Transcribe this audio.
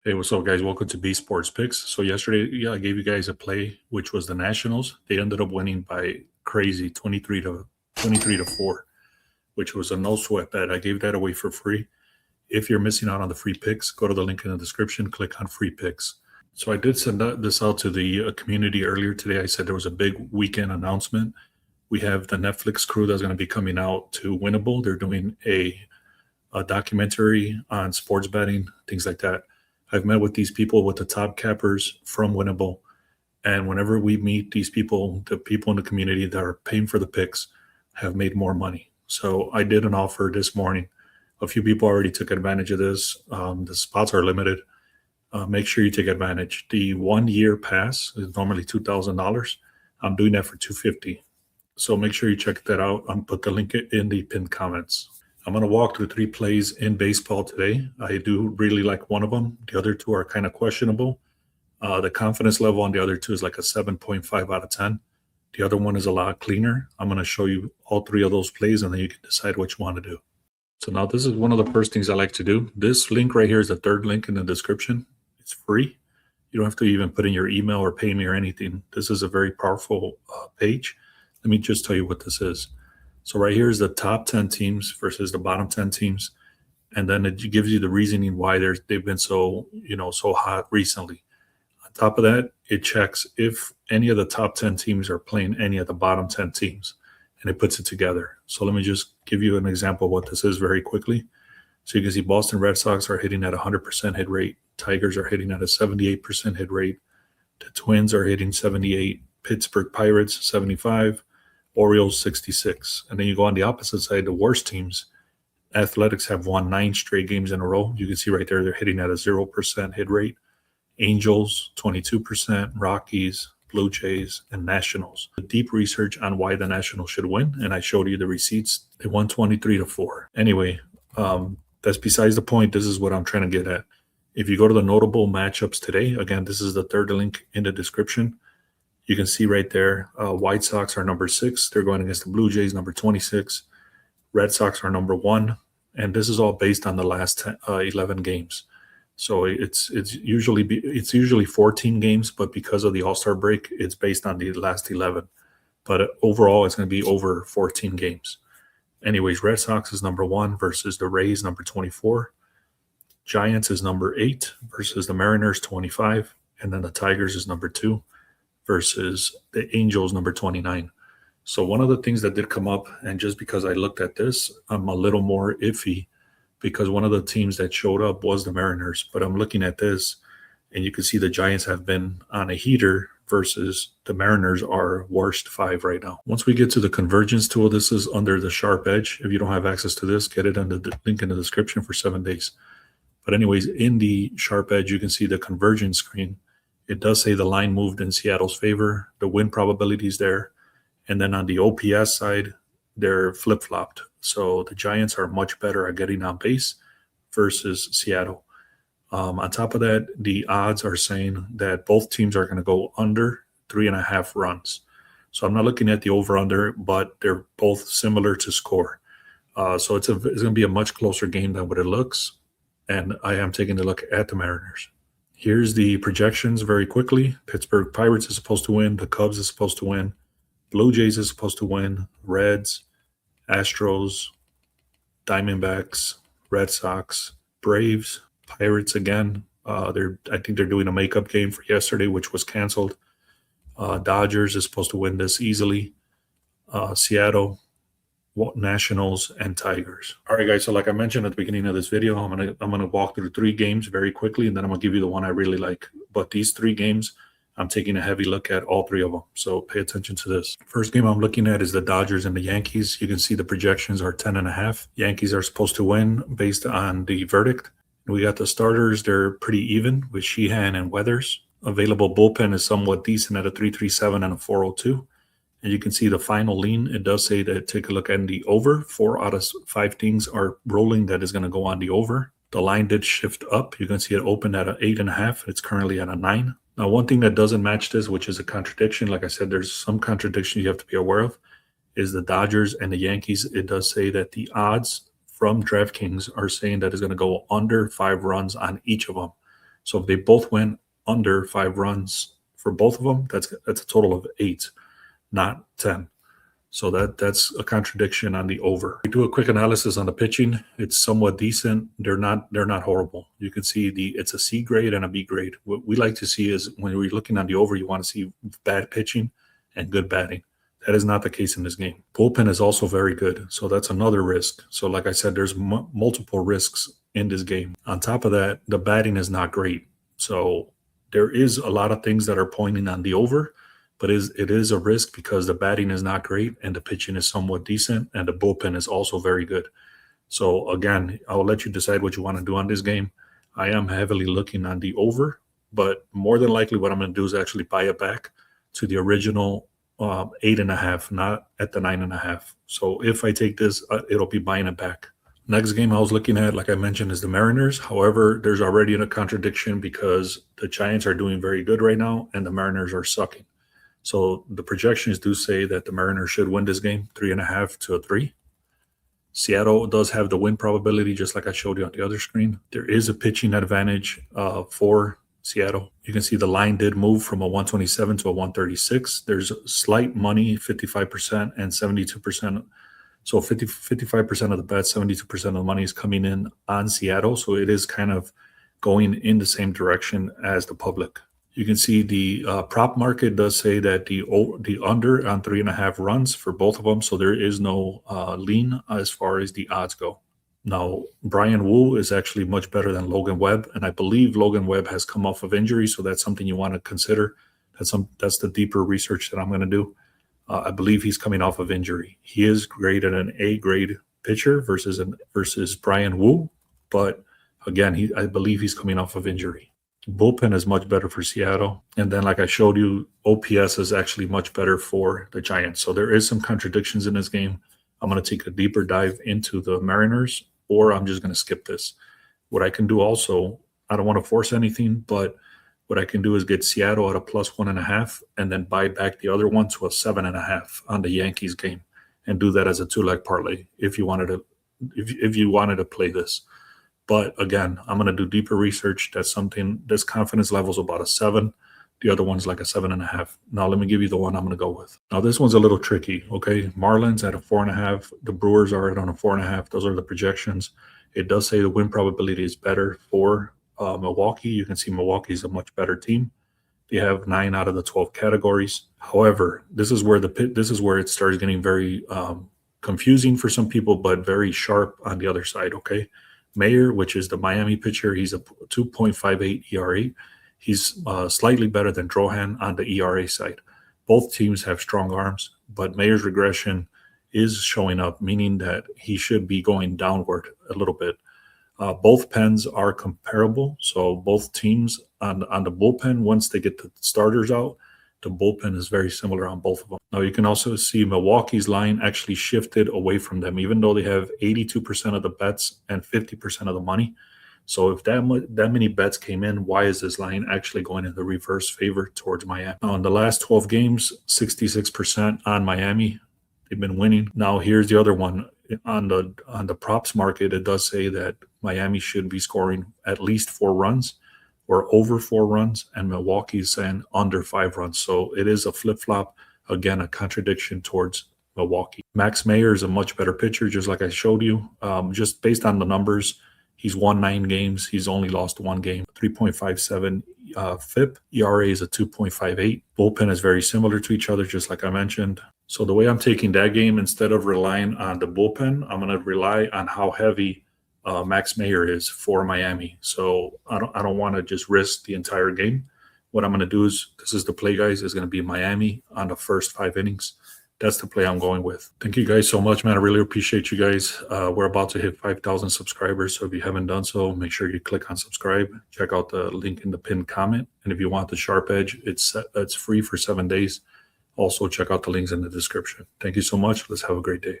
Hey, what's up, guys? Welcome to B Sports Picks. So yesterday, I gave you guys a play, which was the Nationals. They ended up winning by crazy 23 to 4, which was a no sweat bet. I gave that away for free. If you're missing out on the free picks, go to the link in the description, click on free picks. So I did send this out to the community earlier today. I said there was a big weekend announcement. We have the Netflix crew that's going to be coming out to Winnable. They're doing a documentary on sports betting, things like that. I've met with these people, with the top cappers from Winnable. And whenever we meet these people, the people in the community that are paying for the picks have made more money. So I did an offer this morning. A few people already took advantage of this. The spots are limited. Make sure you take advantage. The 1 year pass is normally $2,000. I'm doing that for $250. So make sure you check that out. I'll put the link in the pinned comments. I'm going to walk through 3 plays in baseball today. I do really like one of them. The other 2 are kind of questionable. The confidence level on the other 2 is like a 7.5 out of 10. The other one is a lot cleaner. I'm going to show you all 3 of those plays, and then you can decide what you want to do. So now this is one of the first things I like to do. This link right here is the 3rd link in the description. It's free. You don't have to even put in your email or pay me or anything. This is a very powerful page. Let me just tell you what this is. So right here is the top 10 teams versus the bottom 10 teams. And then it gives you the reasoning why they've been so hot recently. On top of that, it checks if any of the top 10 teams are playing any of the bottom 10 teams, and it puts it together. So let me just give you an example of what this is very quickly. So you can see Boston Red Sox are hitting at 100% hit rate. Tigers are hitting at a 78% hit rate. The Twins are hitting 78. Pittsburgh Pirates, 75. Orioles 66. And then you go on the opposite side, the worst teams. Athletics have won 9 straight games in a row. You can see right there, they're hitting at a 0% hit rate. Angels 22%, Rockies, Blue Jays, and Nationals. Deep research on why the Nationals should win, and I showed you the receipts. They won 23-4. Anyway, that's besides the point. This is what I'm trying to get at. If you go to the notable matchups today, again, this is the 3rd link in the description. You can see right there, White Sox are number 6. They're going against the Blue Jays, number 26. Red Sox are number 1. And this is all based on the last 11 games. So it's usually 14 games, but because of the All-Star break, it's based on the last 11. But overall, it's going to be over 14 games. Anyways, Red Sox is number 1 versus the Rays, number 24. Giants is number 8 versus the Mariners, 25. And then the Tigers is number 2. Versus the Angels, number 29. So one of the things that did come up, and just because I looked at this, I'm a little more iffy because one of the teams that showed up was the Mariners. But I'm looking at this, and you can see the Giants have been on a heater versus the Mariners are worst 5 right now. Once we get to the convergence tool, this is under the sharp edge. If you don't have access to this, get it on the link in the description for 7 days. But anyways, in the sharp edge, you can see the convergence screen. It does say the line moved in Seattle's favor. The win probability is there. And then on the OPS side, they're flip-flopped. So the Giants are much better at getting on base versus Seattle. On top of that, the odds are saying that both teams are going to go under 3.5 runs. So I'm not looking at the over-under, but they're both similar to score. So it's going to be a much closer game than what it looks. And I am taking a look at the Mariners. Here's the projections very quickly. Pittsburgh Pirates is supposed to win. The Cubs is supposed to win. Blue Jays is supposed to win. Reds, Astros, Diamondbacks, Red Sox, Braves, Pirates again. I think they're doing a makeup game for yesterday, which was canceled. Dodgers is supposed to win this easily. Seattle, Nationals, and Tigers. All right, guys. So like I mentioned at the beginning of this video, I'm gonna walk through 3 games very quickly, and then I'm gonna give you the one I really like. But these 3 games, I'm taking a heavy look at all 3 of them. So pay attention to this. First game I'm looking at is the Dodgers and the Yankees. You can see the projections are 10.5. Yankees are supposed to win based on the verdict. We got the starters. They're pretty even with Sheehan and Weathers. Available bullpen is somewhat decent at a 3.37 and a 4.02. And you can see the final lean. It does say that take a look at the over. 4 out of 5 things are rolling that is going to go on the over. The line did shift up. You can see it opened at an 8.5. It's currently at a 9. Now, one thing that doesn't match this, which is a contradiction, like I said, there's some contradiction you have to be aware of, is the Dodgers and the Yankees. It does say that the odds from DraftKings are saying that it's going to go under 5 runs on each of them. So if they both went under 5 runs for both of them, that's a total of 8, not 10. So that's a contradiction on the over. We do a quick analysis on the pitching. It's somewhat decent. They're not horrible. You can see it's a C grade and a B grade. What we like to see is when we're looking on the over, you want to see bad pitching and good batting. That is not the case in this game. Bullpen is also very good, so that's another risk. So like I said, there's multiple risks in this game. On top of that, the batting is not great. So there is a lot of things that are pointing on the over, but it is a risk because the batting is not great and the pitching is somewhat decent and the bullpen is also very good. So again, I will let you decide what you want to do on this game. I am heavily looking on the over, but more than likely what I'm going to do is actually buy it back to the original 8.5, not at the 9.5. So if I take this, it'll be buying it back. Next game I was looking at, like I mentioned, is the Mariners. However, there's already a contradiction because the Giants are doing very good right now and the Mariners are sucking. So the projections do say that the Mariners should win this game 3.5 to 3. Seattle does have the win probability, just like I showed you on the other screen. There is a pitching advantage for Seattle. You can see the line did move from a 127 to a 136. There's slight money, 55% and 72%. So 55% of the bets, 72% of the money is coming in on Seattle. So it is kind of going in the same direction as the public. You can see the prop market does say that the under on 3.5 runs for both of them. So there is no lean as far as the odds go. Now, Brian Wu is actually much better than Logan Webb. And I believe Logan Webb has come off of injury. So that's something you want to consider. That's the deeper research that I'm going to do. I believe he's coming off of injury. He is graded an A grade pitcher versus Brian Wu. But again, I believe he's coming off of injury. Bullpen is much better for Seattle. And then, like I showed you, OPS is actually much better for the Giants. So there is some contradictions in this game. I'm going to take a deeper dive into the Mariners, or I'm just going to skip this. What I can do also, I don't want to force anything, but what I can do is get Seattle at a +1.5 and then buy back the other one to a 7.5 on the Yankees game and do that as a 2-leg parlay if you wanted to play this. But again, I'm going to do deeper research. That's something, this confidence level is about a 7. The other one's like a 7.5. Now, let me give you the one I'm going to go with. Now, this one's a little tricky, okay? Marlins at a 4.5. The Brewers are at on a 4.5. Those are the projections. It does say the win probability is better for Milwaukee. You can see Milwaukee's a much better team. They have 9 out of the 12 categories. However, this is where it starts getting very confusing for some people, but very sharp on the other side, okay? Mayer, which is the Miami pitcher, he's a 2.58 ERA. He's slightly better than Drohan on the ERA side. Both teams have strong arms, but Mayer's regression is showing up, meaning that he should be going downward a little bit. Both pens are comparable, so both teams on the bullpen, once they get the starters out, the bullpen is very similar on both of them. Now, you can also see Milwaukee's line actually shifted away from them, even though they have 82% of the bets and 50% of the money. So if that many bets came in, why is this line actually going in the reverse favor towards Miami? Now, in the last 12 games, 66% on Miami. They've been winning. Now, here's the other one. On the props market, it does say that Miami should be scoring at least 4 runs or over 4 runs, and Milwaukee's saying under 5 runs. So it is a flip-flop. Again, a contradiction towards Milwaukee. Max Mayer is a much better pitcher, just like I showed you. Just based on the numbers, he's won 9 games. He's only lost 1 game. 3.57 FIP. ERA is a 2.58. Bullpen is very similar to each other, just like I mentioned. So the way I'm taking that game, instead of relying on the bullpen, I'm going to rely on how heavy Max Mayer is for Miami. So I don't want to just risk the entire game. What I'm going to do is, this is the play, guys, is going to be Miami on the first 5 innings. That's the play I'm going with. Thank you guys so much, man. I really appreciate you guys. We're about to hit 5,000 subscribers. So if you haven't done so, make sure you click on subscribe. Check out the link in the pinned comment. And if you want the Sharp Edge, it's free for 7 days. Also, check out the links in the description. Thank you so much. Let's have a great day.